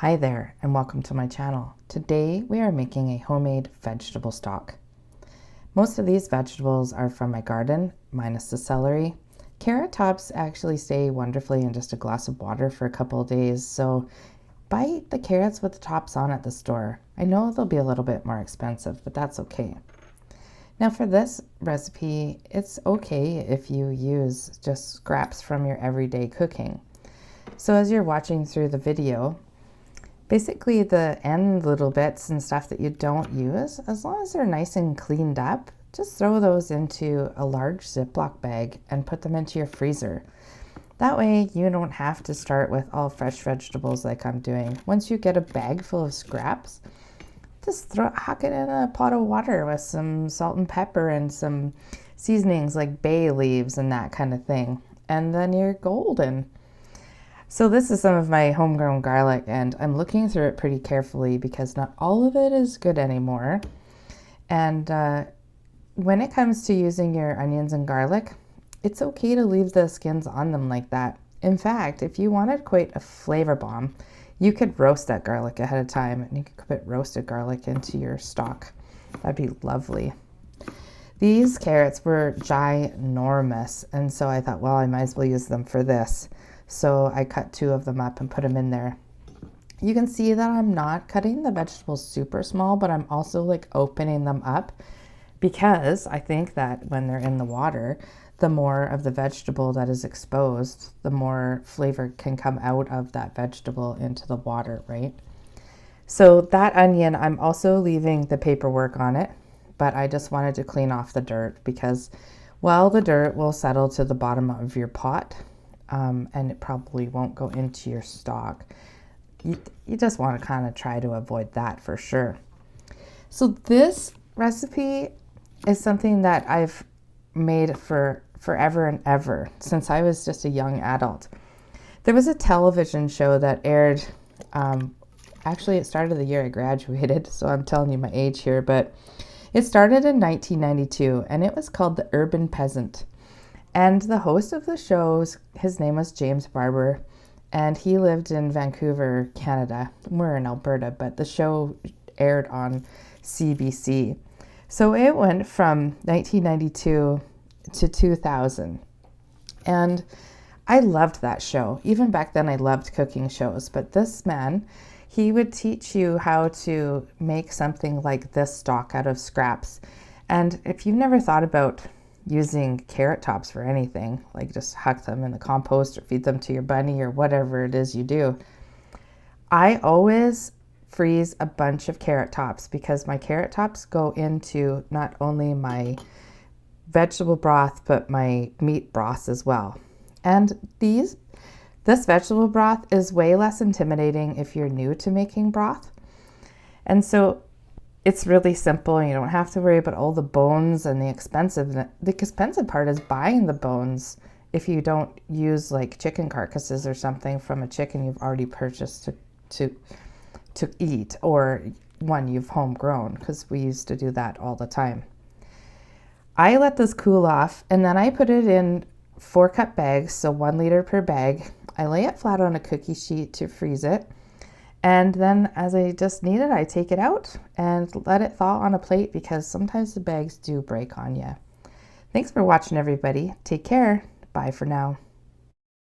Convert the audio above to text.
Hi there and welcome to my channel. Today we are making a homemade vegetable stock. Most of these vegetables are from my garden, minus the celery. Carrot tops actually stay wonderfully in just a glass of water for a couple of days, so buy the carrots with the tops on at the store. I know they'll be a little bit more expensive, but that's okay. Now for this recipe, it's okay if you use just scraps from your everyday cooking. So as you're watching through the video, basically the end little bits and stuff that you don't use, as long as they're nice and cleaned up, just throw those into a large Ziploc bag and put them into your freezer. That way you don't have to start with all fresh vegetables like I'm doing. Once you get a bag full of scraps, just huck it in a pot of water with some salt and pepper and some seasonings like bay leaves and that kind of thing. And then you're golden. So this is some of my homegrown garlic, and I'm looking through it pretty carefully because not all of it is good anymore. And when it comes to using your onions and garlic, it's okay to leave the skins on them like that. In fact, if you wanted quite a flavor bomb, you could roast that garlic ahead of time, and you could put roasted garlic into your stock. That'd be lovely. These carrots were ginormous, and so I thought, well, I might as well use them for this. So I cut 2 of them up and put them in there. You can see that I'm not cutting the vegetables super small, but I'm also like opening them up because I think that when they're in the water, the more of the vegetable that is exposed, the more flavor can come out of that vegetable into the water, right? So that onion, I'm also leaving the paperwork on it, but I just wanted to clean off the dirt because, well, the dirt will settle to the bottom of your pot, and it probably won't go into your stock. You just want to kind of try to avoid that for sure. So this recipe is something that I've made for forever and ever, since I was just a young adult. There was a television show that aired, actually it started the year I graduated, so I'm telling you my age here, but it started in 1992 and it was called The Urban Peasant. And the host of the show, his name was James Barber, and he lived in Vancouver, Canada. We're in Alberta, but the show aired on CBC. So it went from 1992 to 2000. And I loved that show. Even back then I loved cooking shows, but this man, he would teach you how to make something like this stock out of scraps. And if you've never thought about using carrot tops for anything, like just huck them in the compost or feed them to your bunny or whatever it is you do, I always freeze a bunch of carrot tops because my carrot tops go into not only my vegetable broth but my meat broths as well. And this vegetable broth is way less intimidating if you're new to making broth. And so it's really simple, and you don't have to worry about all the bones and the expensive part is buying the bones if you don't use like chicken carcasses or something from a chicken you've already purchased to eat, or one you've homegrown, because we used to do that all the time. I let this cool off, and then I put it in 4-cup bags, so 1 liter per bag. I lay it flat on a cookie sheet to freeze it. And then as I just need it, I take it out and let it thaw on a plate because sometimes the bags do break on you. Thanks for watching, everybody. Take care. Bye for now.